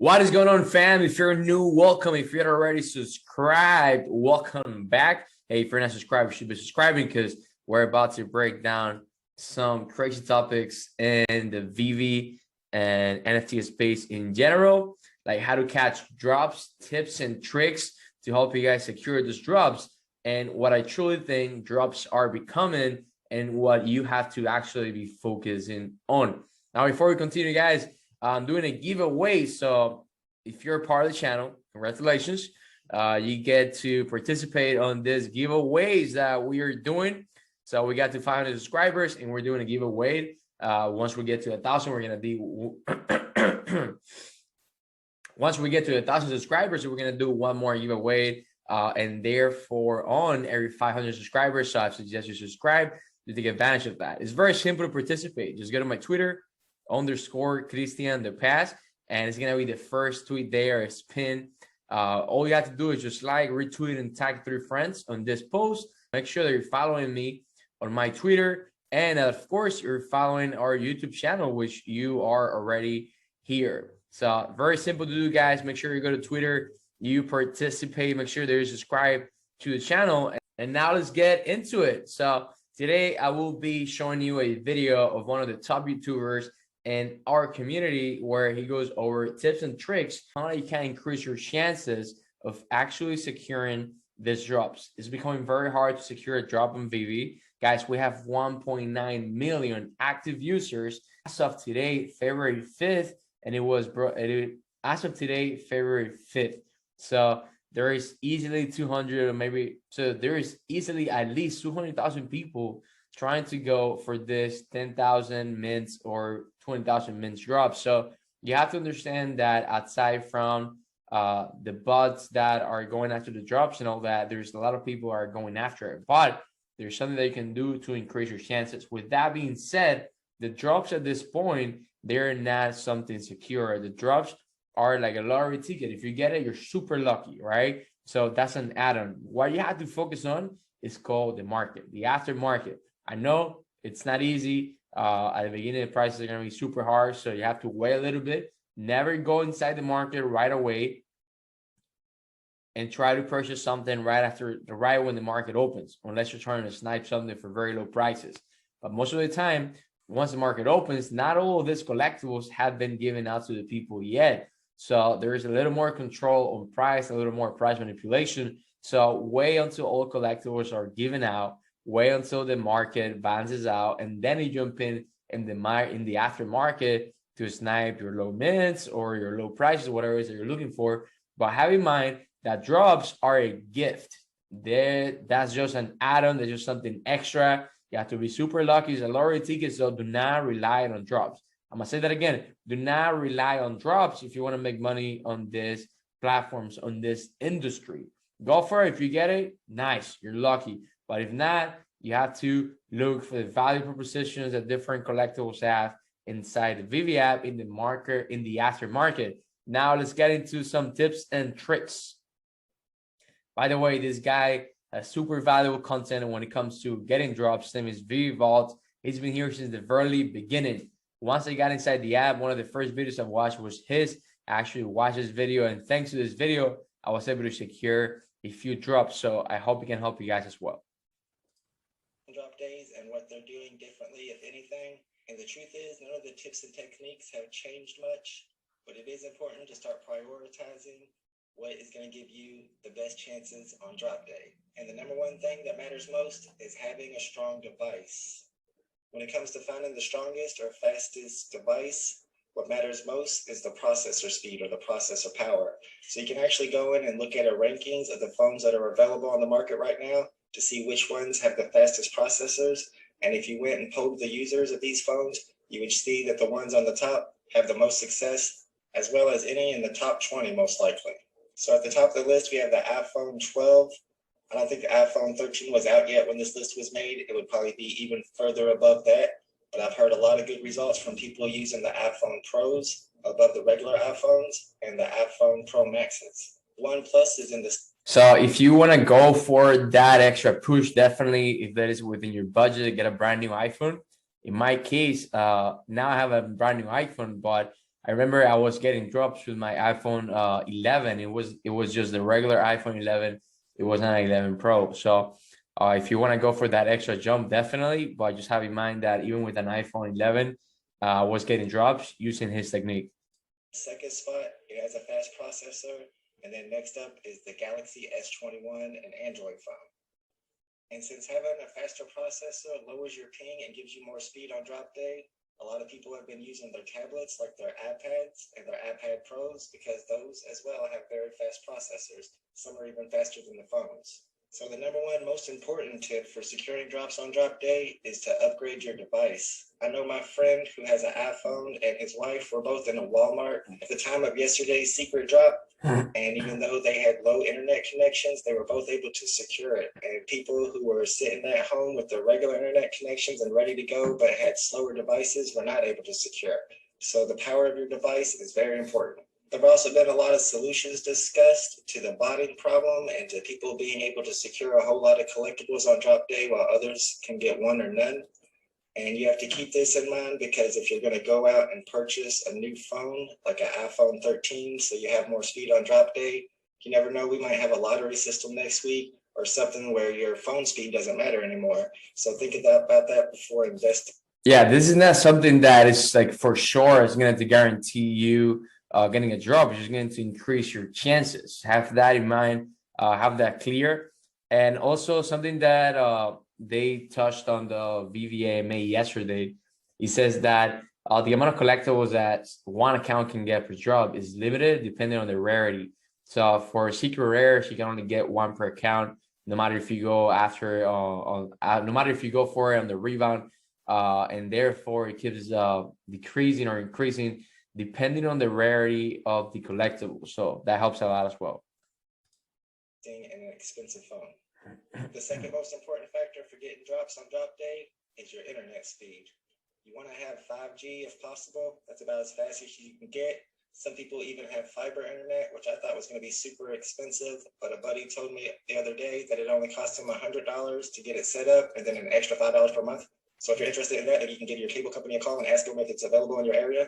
What is going on, fam? If you're new, welcome. If you're already subscribed, welcome back. Hey, if you're not subscribed, you should be subscribing because we're about to break down some crazy topics in the VeVe and NFT space in general, like how to catch drops, tips, and tricks to help you guys secure those drops, and what I truly think drops are becoming and what you have to actually be focusing on. Now, before we continue, guys, I'm doing a giveaway. So if you're a part of the channel, congratulations. You get to participate on this giveaways that we are doing. So we got to 500 subscribers and we're doing a giveaway. Once we get to 1,000, we're going to do once we get to 1,000 subscribers, we're going to do one more giveaway. And therefore on every 500 subscribers. So I suggest you subscribe to take advantage of that. It's very simple to participate. Just go to my Twitter, _Christian the Pass, and it's gonna be the first tweet there, is pinned. All you have to do is just like, retweet, and tag 3 friends on this post. Make sure that you're following me on my Twitter, and of course you're following our YouTube channel, which you are already here. So very simple to do, guys. Make sure you go to Twitter, you participate, make sure that you subscribe to the channel. And now let's get into it. So today I will be showing you a video of one of the top YouTubers in our community where he goes over tips and tricks on how you can increase your chances of actually securing these drops. It's becoming very hard to secure a drop on VeVe. Guys, we have 1.9 million active users as of today, February 5th, and as of today, February 5th. So there is easily 200 or maybe, so there is easily at least 200,000 people trying to go for this 10,000 mints or 20,000 mints drop. So you have to understand that aside from the bots that are going after the drops and all that, there's a lot of people are going after it, but there's something that you can do to increase your chances. With that being said, the drops at this point, they're not something secure. The drops are like a lottery ticket. If you get it, you're super lucky, right? So that's an add-on. What you have to focus on is called the market, the aftermarket. I know it's not easy. At the beginning, the prices are going to be super hard, so you have to wait a little bit. Never go inside the market right away and try to purchase something right when the market opens, unless you're trying to snipe something for very low prices. But most of the time, once the market opens, not all of these collectibles have been given out to the people yet. So there is a little more control on price, a little more price manipulation. So wait until all collectibles are given out. Wait until the market balances out, and then you jump in the aftermarket to snipe your low mints or your low prices, whatever it is that you're looking for. But have in mind that drops are a gift. That's just an add-on. That's just something extra. You have to be super lucky. It's a lottery ticket, so do not rely on drops. I'm gonna say that again. Do not rely on drops if you want to make money on these platforms, on this industry. Go for it. If you get it, nice, you're lucky. But if not, you have to look for the value propositions that different collectibles have inside the VeVe app, in the market, in the aftermarket. Now let's get into some tips and tricks. By the way, this guy has super valuable content when it comes to getting drops. His name is VeVe Vault. He's been here since the very beginning. Once I got inside the app, one of the first videos I watched was his. I actually watched this video, and thanks to this video, I was able to secure a few drops. So I hope it can help you guys as well. Drop days and what they're doing differently, if anything. And the truth is, none of the tips and techniques have changed much, but it is important to start prioritizing what is going to give you the best chances on drop day. And the number one thing that matters most is having a strong device. When it comes to finding the strongest or fastest device, what matters most is the processor speed or the processor power. So you can actually go in and look at rankings of the phones that are available on the market right now to see which ones have the fastest processors. And if you went and polled the users of these phones, you would see that the ones on the top have the most success, as well as any in the top 20 most likely. So at the top of the list, we have the iPhone 12. I don't think the iPhone 13 was out yet when this list was made. It would probably be even further above that. But I've heard a lot of good results from people using the iPhone Pros above the regular iPhones and the iPhone Pro Maxes. OnePlus is in the... So if you want to go for that extra push, definitely, if that is within your budget, get a brand new iPhone. In my case, now I have a brand new iPhone, but I remember I was getting drops with my iPhone 11. It was just the regular iPhone 11. It was not an 11 Pro. So if you want to go for that extra jump, definitely. But just have in mind that even with an iPhone 11, I was getting drops using his technique. Second spot, it has a fast processor. And then next up is the Galaxy S21, an Android phone. And since having a faster processor lowers your ping and gives you more speed on drop day, a lot of people have been using their tablets like their iPads and their iPad Pros because those as well have very fast processors. Some are even faster than the phones. So the number one most important tip for securing drops on drop day is to upgrade your device. I know my friend who has an iPhone and his wife were both in a Walmart at the time of yesterday's secret drop. And even though they had low internet connections, they were both able to secure it. And people who were sitting at home with their regular internet connections and ready to go, but had slower devices, were not able to secure it. So the power of your device is very important. There have also been a lot of solutions discussed to the botting problem and to people being able to secure a whole lot of collectibles on drop day while others can get one or none. And you have to keep this in mind because if you're going to go out and purchase a new phone, like an iPhone 13, so you have more speed on drop day, you never know, we might have a lottery system next week or something where your phone speed doesn't matter anymore. So think about that before investing. Yeah, this is not something that is like for sure is going to guarantee you getting a drop. It's just going to increase your chances. Have that in mind. Have that clear. And also something that they touched on the VeVe yesterday. It says that the amount of collectibles that one account can get per drop is limited depending on the rarity. So for secret rares, you can only get one per account. No matter if you go after, no matter if you go for it on the rebound. And therefore it keeps decreasing or increasing depending on the rarity of the collectible. So that helps a lot as well. And an expensive phone. The second most important factor for getting drops on drop day is your internet speed. You want to have 5G if possible. That's about as fast as you can get. Some people even have fiber internet, which I thought was going to be super expensive. But a buddy told me the other day that it only cost him $100 to get it set up and then an extra $5 per month. So if you're interested in that, maybe you can give your cable company a call and ask them if it's available in your area.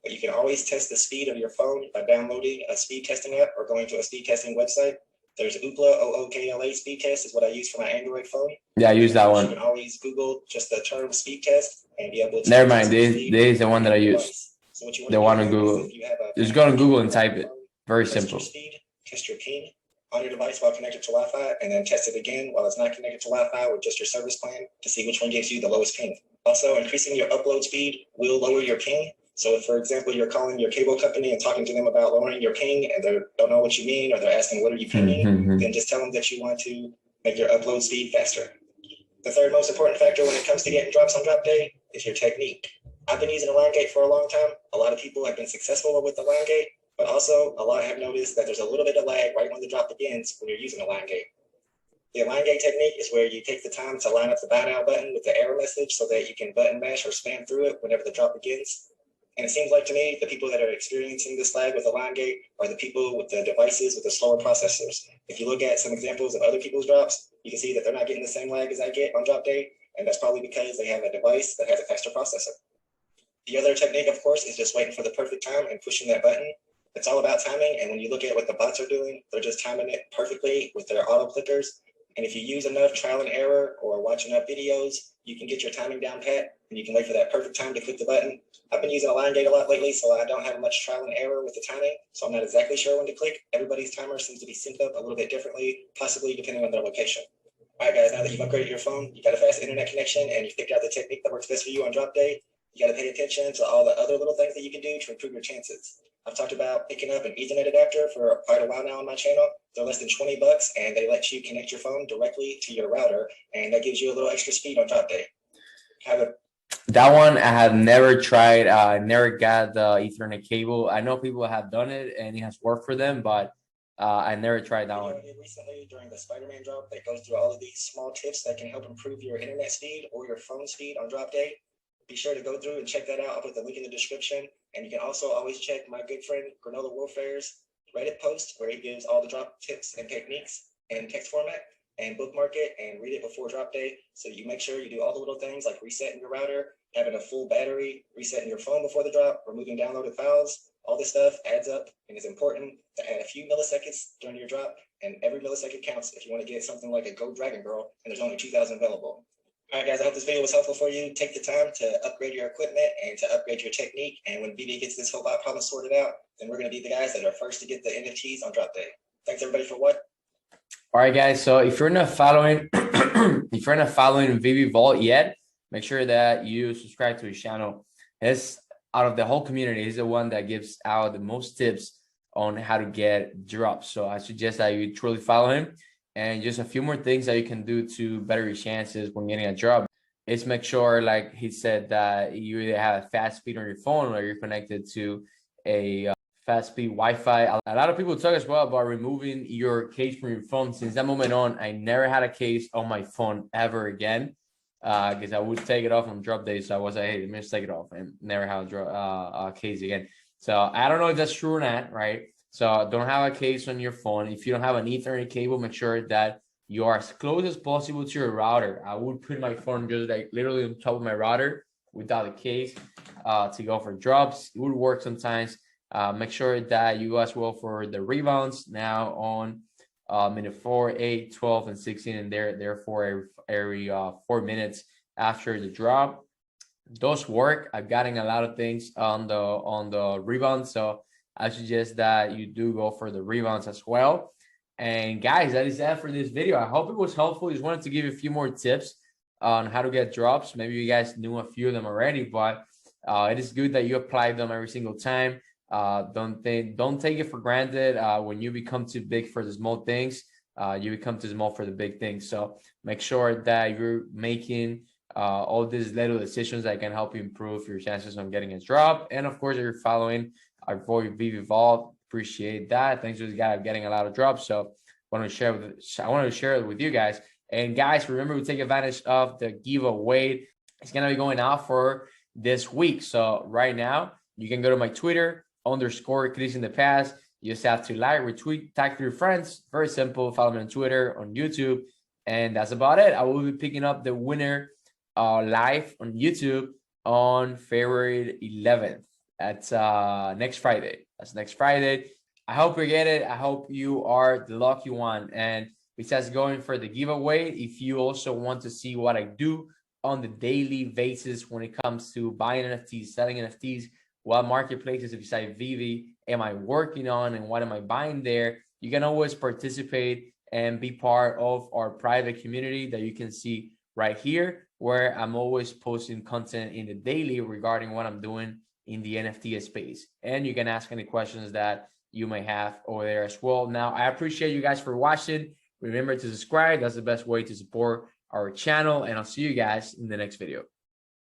But you can always test the speed of your phone by downloading a speed testing app or going to a speed testing website. There's Ookla, OOKLA speed test is what I use for my Android phone. Yeah, I use that one. You can always Google just the term speed test and be able to. Never mind, this is the one that I use. So what you the one on Google. Just go on Google and type it. Very simple. Speed, test your ping on your device while connected to Wi-Fi, and then test it again while it's not connected to Wi-Fi with just your service plan to see which one gives you the lowest ping. Also, increasing your upload speed will lower your ping. So if, for example, you're calling your cable company and talking to them about lowering your ping and they don't know what you mean, or they're asking, what are you pinging? Then just tell them that you want to make your upload speed faster. The third most important factor when it comes to getting drops on drop day is your technique. I've been using a line gate for a long time. A lot of people have been successful with the line gate, but also a lot have noticed that there's a little bit of lag right when the drop begins when you're using a line gate. The line gate technique is where you take the time to line up the buy now button with the error message so that you can button mash or spam through it whenever the drop begins. And it seems like to me, the people that are experiencing this lag with the line gate are the people with the devices with the slower processors. If you look at some examples of other people's drops, you can see that they're not getting the same lag as I get on drop day. And that's probably because they have a device that has a faster processor. The other technique, of course, is just waiting for the perfect time and pushing that button. It's all about timing. And when you look at what the bots are doing, they're just timing it perfectly with their auto clickers. And if you use enough trial and error or watch enough videos, you can get your timing down pat and you can wait for that perfect time to click the button. I've been using a line gate a lot lately, so I don't have much trial and error with the timing. So I'm not exactly sure when to click. Everybody's timer seems to be synced up a little bit differently, possibly depending on their location. All right, guys, now that you've upgraded your phone, you got a fast internet connection, and you've picked out the technique that works best for you on drop day, you got to pay attention to all the other little things that you can do to improve your chances. I've talked about picking up an Ethernet adapter for quite a while now on my channel. They're less than $20 and they let you connect your phone directly to your router, and that gives you a little extra speed on drop day. That one I have never tried. I never got the Ethernet cable. I know people have done it and it has worked for them, but I never tried that one. Recently, during the Spider-Man drop, that goes through all of these small tips that can help improve your internet speed or your phone speed on drop day. Be sure to go through and check that out. I'll put the link in the description. And you can also always check my good friend Granola Warfare's Reddit post where he gives all the drop tips and techniques in text format, and bookmark it and read it before drop day so you make sure you do all the little things like resetting your router having a full battery, resetting your phone before the drop, removing downloaded files, all this stuff adds up and is important to add a few milliseconds during your drop, and every millisecond counts if you want to get something like a Go Dragon Girl, and there's only 2,000 available. All right, guys, I hope this video was helpful for you. Take the time to upgrade your equipment and to upgrade your technique, and when VeVe gets this whole bot problem sorted out, then we're going to be the guys that are first to get the NFTs on drop day. Thanks, everybody, for what? All right, guys. So if you're not following, if you're not following VeVe Vault yet, make sure that you subscribe to his channel. His out of the whole community, he's the one that gives out the most tips on how to get drops. So I suggest that you truly follow him. And just a few more things that you can do to better your chances when getting a drop is make sure, like he said, that you either have a fast speed on your phone or you're connected to a fast speed Wi-Fi. A lot of people talk as well about removing your case from your phone. Since that moment on, I never had a case on my phone ever again, because I would take it off on drop days. So I was like, hey, let me just take it off, and never have a case again. So I don't know if that's true or not, right? So don't have a case on your phone. If you don't have an Ethernet cable, make sure that you are as close as possible to your router. I would put my phone just like literally on top of my router without a case to go for drops. It would work sometimes. Make sure that you as well for the rebounds now on minute 4, 8, 12, and 16, and therefore every 4 minutes after the drop. Those work. I've gotten a lot of things on the rebounds, so I suggest that you do go for the rebounds as well. And guys, that is that for this video. I hope it was helpful. Just wanted to give you a few more tips on how to get drops. Maybe you guys knew a few of them already, but it is good that you apply them every single time. Don't take it for granted. When you become too big for the small things, you become too small for the big things. So make sure that you're making all these little decisions that can help you improve your chances on getting a drop. And of course, if you're following our boy VeVe Vault, appreciate that. Thanks to this guy getting a lot of drops. So I wanted to share it with you guys. And guys, remember to take advantage of the giveaway. It's gonna be going out for this week. So right now, you can go to my Twitter _Chris in the past. You just have to like, retweet, tag your friends. Very simple. Follow me on Twitter, on YouTube, and that's about it. I will be picking up the winner live on YouTube on February 11th. That's next Friday. That's next Friday. I hope you get it. I hope you are the lucky one. And besides going for the giveaway, if you also want to see what I do on the daily basis when it comes to buying NFTs, selling NFTs, what marketplaces besides VeVe am I working on and what am I buying there, you can always participate and be part of our private community that you can see right here, where I'm always posting content in the daily regarding what I'm doing in the NFT space. And you can ask any questions that you may have over there as well. Now, I appreciate you guys for watching. Remember to subscribe. That's the best way to support our channel. And I'll see you guys in the next video.